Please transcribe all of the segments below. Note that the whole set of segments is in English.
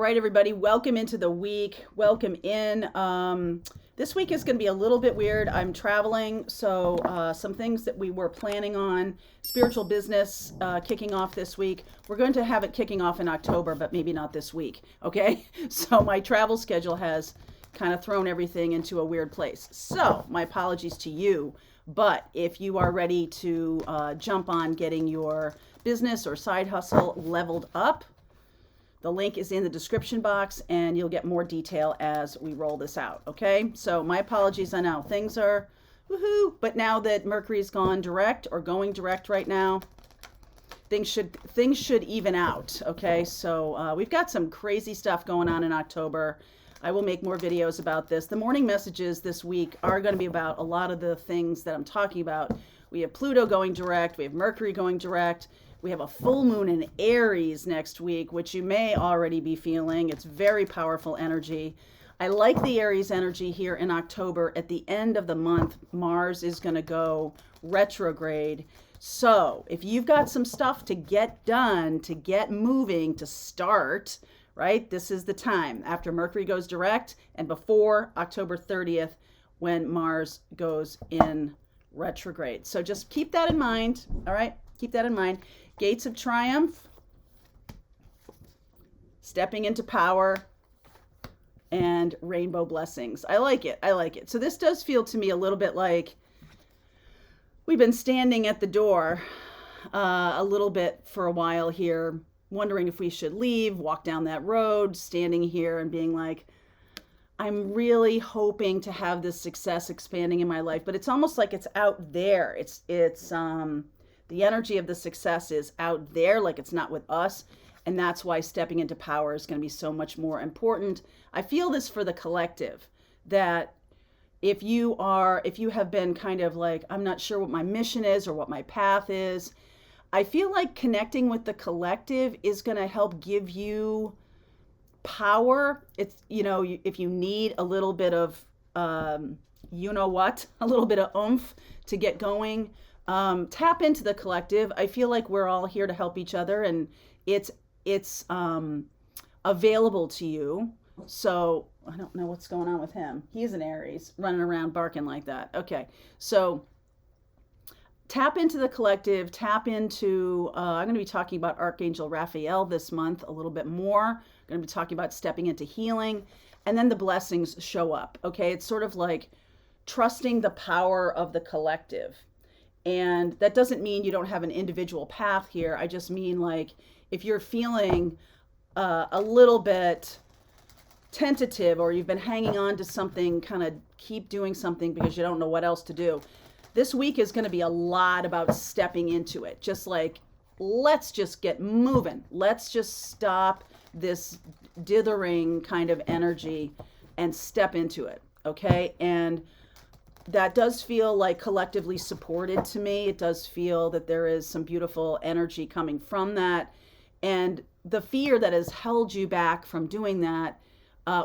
right, everybody, welcome into the week. Welcome in. This week is going to be a little bit weird. I'm traveling, so some things that we were planning on, spiritual business kicking off this week. We're going to have it kicking off in October, but maybe not this week, okay? So my travel schedule has kind of thrown everything into a weird place. So my apologies to you, but if you are ready to jump on getting your business or side hustle leveled up, the link is in the description box and you'll get more detail as we roll this out, okay? So my apologies, I know things are woohoo, but now that Mercury's gone direct or going direct right now, things should even out, okay? So we've got some crazy stuff going on in October. I will make more videos about this. The morning messages this week are going to be about a lot of the things that I'm talking about. We have Pluto going direct, we have Mercury going direct. We have a full moon in Aries next week, which you may already be feeling. It's very powerful energy. I like the Aries energy here in October. At the end of the month, Mars is going to go retrograde. So if you've got some stuff to get done, to get moving, to start, right, this is the time after Mercury goes direct and before October 30th when Mars goes in retrograde. So just keep that in mind, all right? Keep that in mind. Gates of Triumph, stepping into power, and rainbow blessings. I like it. I like it. So this does feel to me a little bit like we've been standing at the door a little bit for a while here, wondering if we should leave, walk down that road, standing here and being like, I'm really hoping to have this success expanding in my life, but it's almost like it's out there. It's the energy of the success is out there, like it's not with us. And that's why stepping into power is going to be so much more important. I feel this for the collective, that if you have been kind of like, I'm not sure what my mission is or what my path is, I feel like connecting with the collective is going to help give you power. It's, if you need a little bit of, a little bit of oomph to get going, tap into the collective. I feel like we're all here to help each other and it's available to you. So I don't know what's going on with him. He's an Aries running around barking like that. Okay. So tap into the collective, tap into, I'm going to be talking about Archangel Raphael this month a little bit more. I'm going to be talking about stepping into healing, and then the blessings show up. Okay. It's sort of like trusting the power of the collective. And that doesn't mean you don't have an individual path here. I just mean like if you're feeling a little bit tentative or you've been hanging on to something, kind of keep doing something because you don't know what else to do. This week is going to be a lot about stepping into it. Just like, let's just get moving. Let's just stop this dithering kind of energy and step into it. Okay. And that does feel like collectively supported to me. It does feel that there is some beautiful energy coming from that. And the fear that has held you back from doing that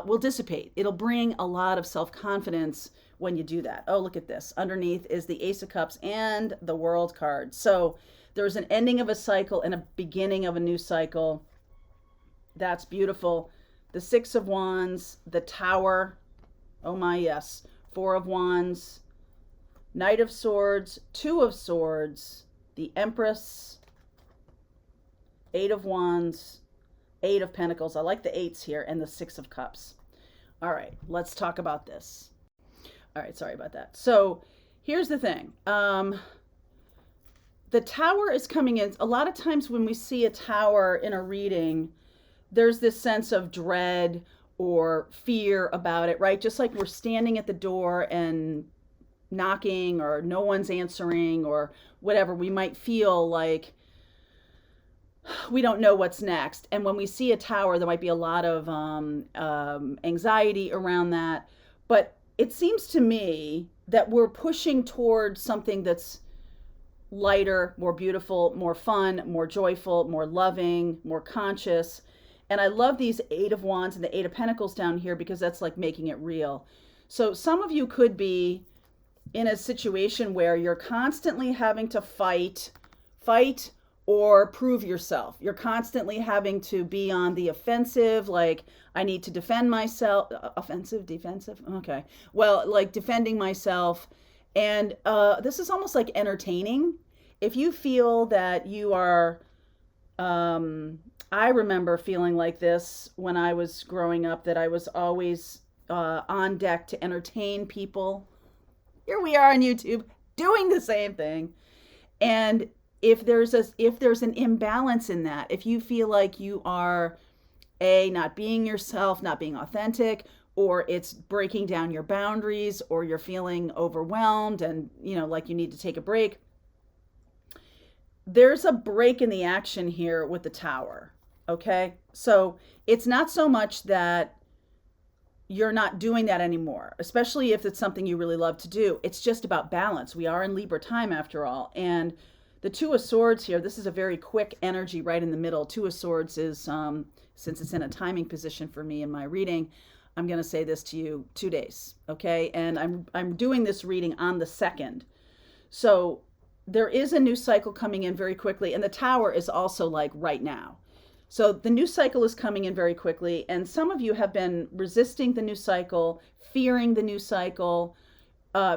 will dissipate. It'll bring a lot of self-confidence when you do that. Oh, look at this. Underneath is the Ace of Cups and the World card. So there's an ending of a cycle and a beginning of a new cycle. That's beautiful. The Six of Wands, the Tower. Oh my, yes. Four of Wands, Knight of Swords, Two of Swords, the Empress, Eight of Wands, Eight of Pentacles. I like the eights here, and the Six of Cups. All right, let's talk about this. All right, sorry about that. So here's the thing. The Tower is coming in. A lot of times when we see a tower in a reading, there's this sense of dread or fear about it, right? Just like we're standing at the door and knocking or no one's answering or whatever, we might feel like we don't know what's next. And when we see a tower, there might be a lot of anxiety around that. But it seems to me that we're pushing towards something that's lighter, more beautiful, more fun, more joyful, more loving, more conscious. And I love these Eight of Wands and the Eight of Pentacles down here because that's like making it real. So some of you could be in a situation where you're constantly having to fight or prove yourself. You're constantly having to be on the offensive, like, I need to defend myself. Offensive, defensive? Okay. Well, like defending myself. And this is almost like entertaining. If you feel that you are, I remember feeling like this when I was growing up, that I was always on deck to entertain people. Here we are on YouTube doing the same thing. And if there's an imbalance in that, if you feel like you are not being yourself, not being authentic, or it's breaking down your boundaries, or you're feeling overwhelmed and like you need to take a break, there's a break in the action here with the Tower. Okay, so it's not so much that you're not doing that anymore, especially if it's something you really love to do. It's just about balance. We are in Libra time after all. And the Two of Swords here, this is a very quick energy right in the middle. Two of Swords is, since it's in a timing position for me in my reading, I'm going to say this to you 2 days. Okay. And I'm doing this reading on the 2nd. So there is a new cycle coming in very quickly. And the Tower is also like right now. So the new cycle is coming in very quickly, and some of you have been resisting the new cycle, fearing the new cycle,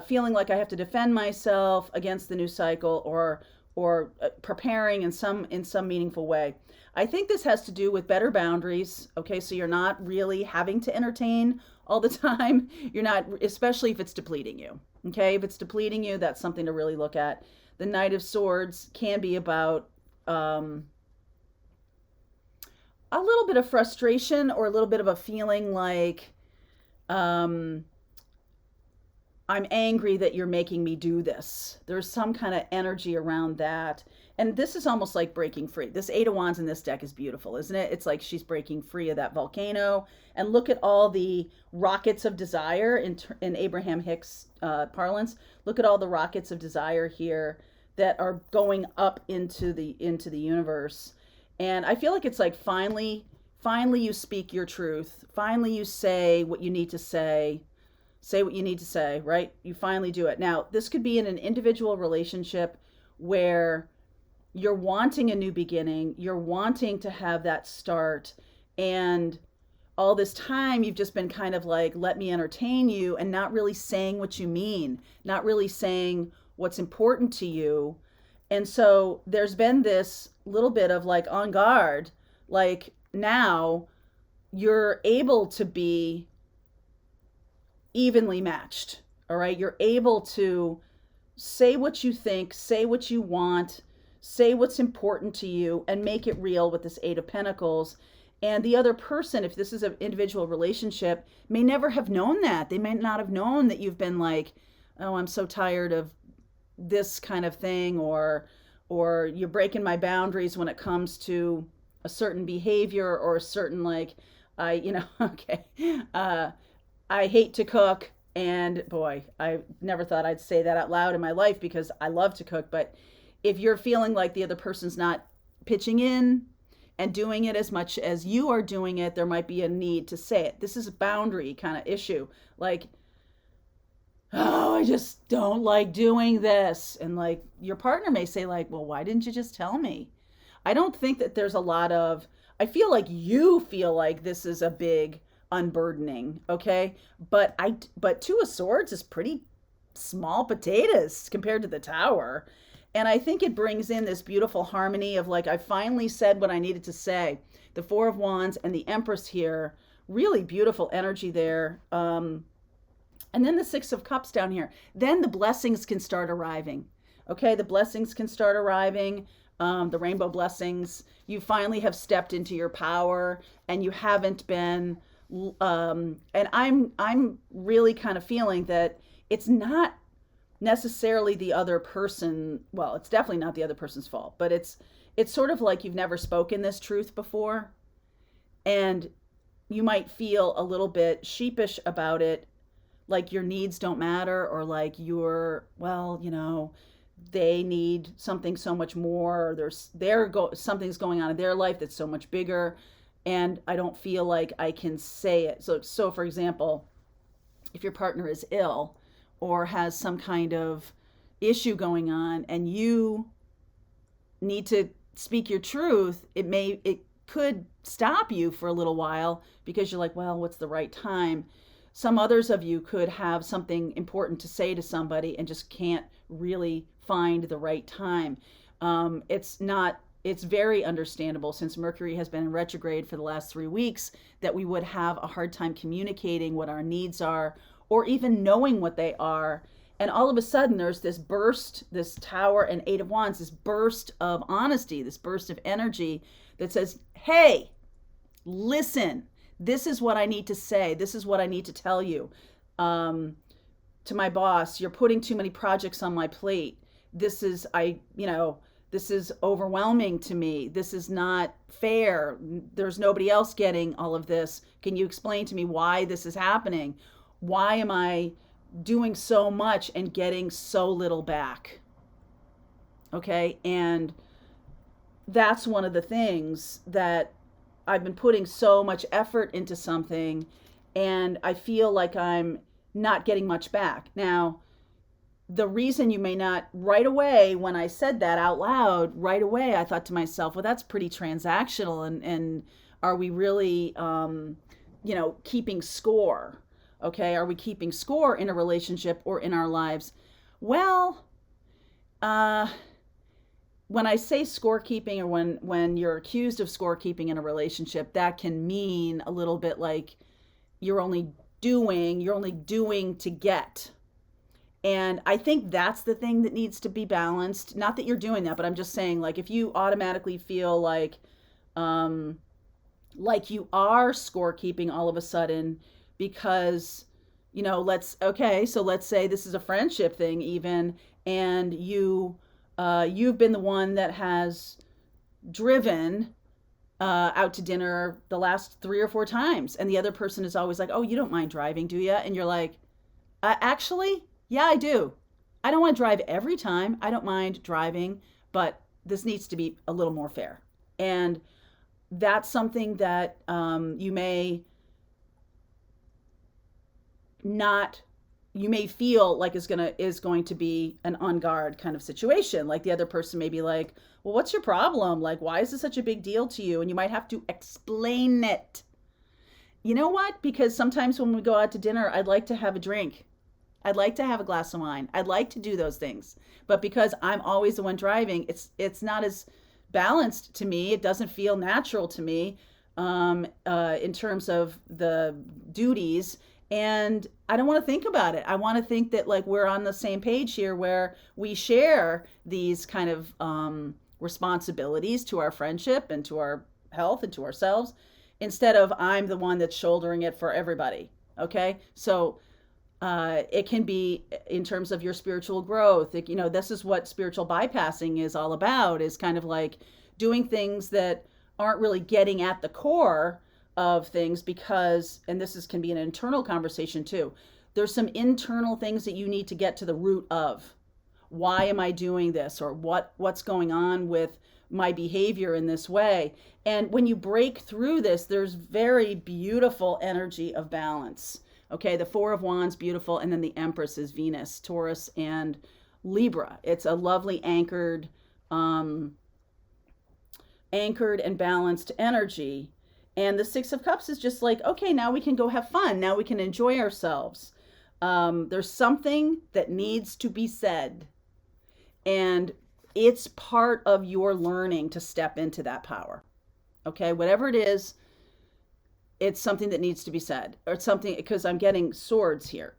feeling like I have to defend myself against the new cycle, or preparing in some meaningful way. I think this has to do with better boundaries. Okay, so you're not really having to entertain all the time. You're not, especially if it's depleting you. Okay, if it's depleting you, that's something to really look at. The Knight of Swords can be about a little bit of frustration, or a little bit of a feeling like I'm angry that you're making me do this. There's some kind of energy around that. And this is almost like breaking free. This Eight of Wands in this deck is beautiful, isn't it? It's like she's breaking free of that volcano. And look at all the rockets of desire in Abraham Hicks parlance. Look at all the rockets of desire here that are going up into the universe. And I feel like it's like finally you speak your truth. Finally you say what you need to say. Say what you need to say, right? You finally do it. Now, this could be in an individual relationship where you're wanting a new beginning. You're wanting to have that start. And all this time you've just been kind of like, let me entertain you, and not really saying what you mean, not really saying what's important to you. And so there's been this little bit of like on guard, like now you're able to be evenly matched. All right. You're able to say what you think, say what you want, say what's important to you, and make it real with this Eight of Pentacles. And the other person, if this is an individual relationship, may never have known that. They may not have known that you've been like, oh, I'm so tired of this kind of thing, or you're breaking my boundaries when it comes to a certain behavior, or a certain like, okay, I hate to cook. And boy, I never thought I'd say that out loud in my life, because I love to cook. But if you're feeling like the other person's not pitching in and doing it as much as you are doing it, there might be a need to say it. This is a boundary kind of issue. Like, oh, I just don't like doing this. And like your partner may say like, well, why didn't you just tell me? I don't think that there's a lot of, I feel like you feel like this is a big unburdening. Okay. But Two of Swords is pretty small potatoes compared to the Tower. And I think it brings in this beautiful harmony of like, I finally said what I needed to say. The Four of Wands and the Empress here, really beautiful energy there. And then the Six of Cups down here. Then the blessings can start arriving. Okay, the blessings can start arriving. The rainbow blessings. You finally have stepped into your power, and you haven't been. And I'm really kind of feeling that it's not necessarily the other person. Well, it's definitely not the other person's fault, but it's sort of like you've never spoken this truth before, and you might feel a little bit sheepish about it, like your needs don't matter, or like you're, well, they need something so much more, or something's going on in their life that's so much bigger, and I don't feel like I can say it. So for example, if your partner is ill or has some kind of issue going on, and you need to speak your truth, it could stop you for a little while because you're like, well, what's the right time? Some others of you could have something important to say to somebody and just can't really find the right time. It's very understandable, since Mercury has been in retrograde for the last 3 weeks, that we would have a hard time communicating what our needs are or even knowing what they are. And all of a sudden, there's this burst, this Tower and Eight of Wands, this burst of honesty, this burst of energy that says, hey, listen, this is what I need to say. This is what I need to tell you. To my boss, you're putting too many projects on my plate. This is overwhelming to me. This is not fair. There's nobody else getting all of this. Can you explain to me why this is happening? Why am I doing so much and getting so little back? Okay. And that's one of the things that I've been putting so much effort into something, and I feel like I'm not getting much back. Now, the reason you may not, right away, when I said that out loud, right away, I thought to myself, well, that's pretty transactional. And are we really, keeping score? Okay. Are we keeping score in a relationship or in our lives? Well, when I say scorekeeping, or when you're accused of scorekeeping in a relationship, that can mean a little bit like you're only doing to get. And I think that's the thing that needs to be balanced. Not that you're doing that, but I'm just saying, like, if you automatically feel like you are scorekeeping all of a sudden because, let's say this is a friendship thing even, and you've been the one that has driven out to dinner the last 3 or 4 times, and the other person is always like, oh, you don't mind driving, do you? And you're like, actually, yeah, I do. I don't want to drive every time. I don't mind driving, but this needs to be a little more fair. And that's something that you may feel like is going to be an on guard kind of situation. Like, the other person may be like, well, what's your problem? Like, why is this such a big deal to you? And you might have to explain it. You know what? Because sometimes when we go out to dinner, I'd like to have a drink. I'd like to have a glass of wine. I'd like to do those things. But because I'm always the one driving, it's not as balanced to me. It doesn't feel natural to me in terms of the duties. And I don't want to think about it. I want to think that, like, we're on the same page here, where we share these kind of responsibilities to our friendship and to our health and to ourselves, instead of I'm the one that's shouldering it for everybody. Okay. So it can be in terms of your spiritual growth. This is what spiritual bypassing is all about, is kind of like doing things that aren't really getting at the core of things, because, and can be an internal conversation too. There's some internal things that you need to get to the root of. Why am I doing this? Or what's going on with my behavior in this way? And when you break through this, there's very beautiful energy of balance. Okay, the Four of Wands, beautiful, and then the Empress is Venus, Taurus, and Libra. It's a lovely anchored and balanced energy. And the Six of Cups is just like, okay, now we can go have fun. Now we can enjoy ourselves. There's something that needs to be said, and it's part of your learning to step into that power. Okay, whatever it is, it's something that needs to be said, or it's something, because I'm getting swords here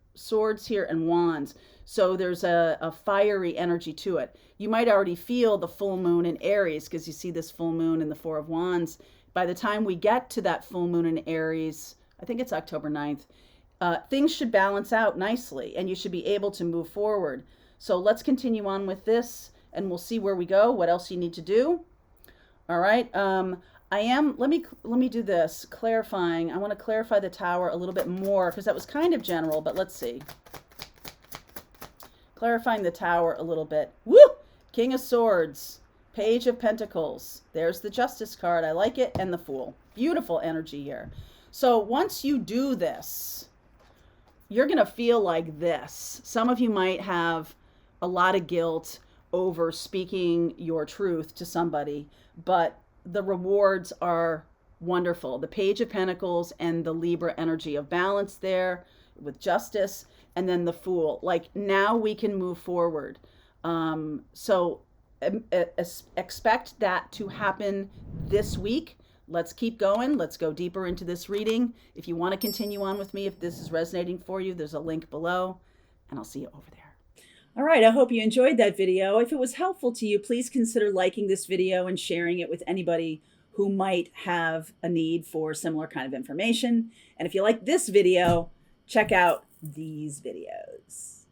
and wands. So there's a fiery energy to it. You might already feel the full moon in Aries, because you see this full moon in the Four of Wands. By the time we get to that full moon in Aries, I think it's October 9th, things should balance out nicely, and you should be able to move forward. So let's continue on with this, and we'll see where we go, what else you need to do. All right. Let me do this, clarifying. I want to clarify the Tower a little bit more, because that was kind of general, but let's see. Clarifying the Tower a little bit. Woo! King of Swords, Page of Pentacles. There's the Justice card. I like it. And the Fool. Beautiful energy here. So once you do this, you're going to feel like this. Some of you might have a lot of guilt, over speaking your truth to somebody, but the rewards are wonderful. The Page of Pentacles and the Libra energy of balance there with justice, and then the Fool. Like, now we can move forward. So expect that to happen this week. Let's keep going. Let's go deeper into this reading. If you want to continue on with me, if this is resonating for you, there's a link below, and I'll see you over there. All right, I hope you enjoyed that video. If it was helpful to you, please consider liking this video and sharing it with anybody who might have a need for similar kind of information. And if you like this video, check out these videos.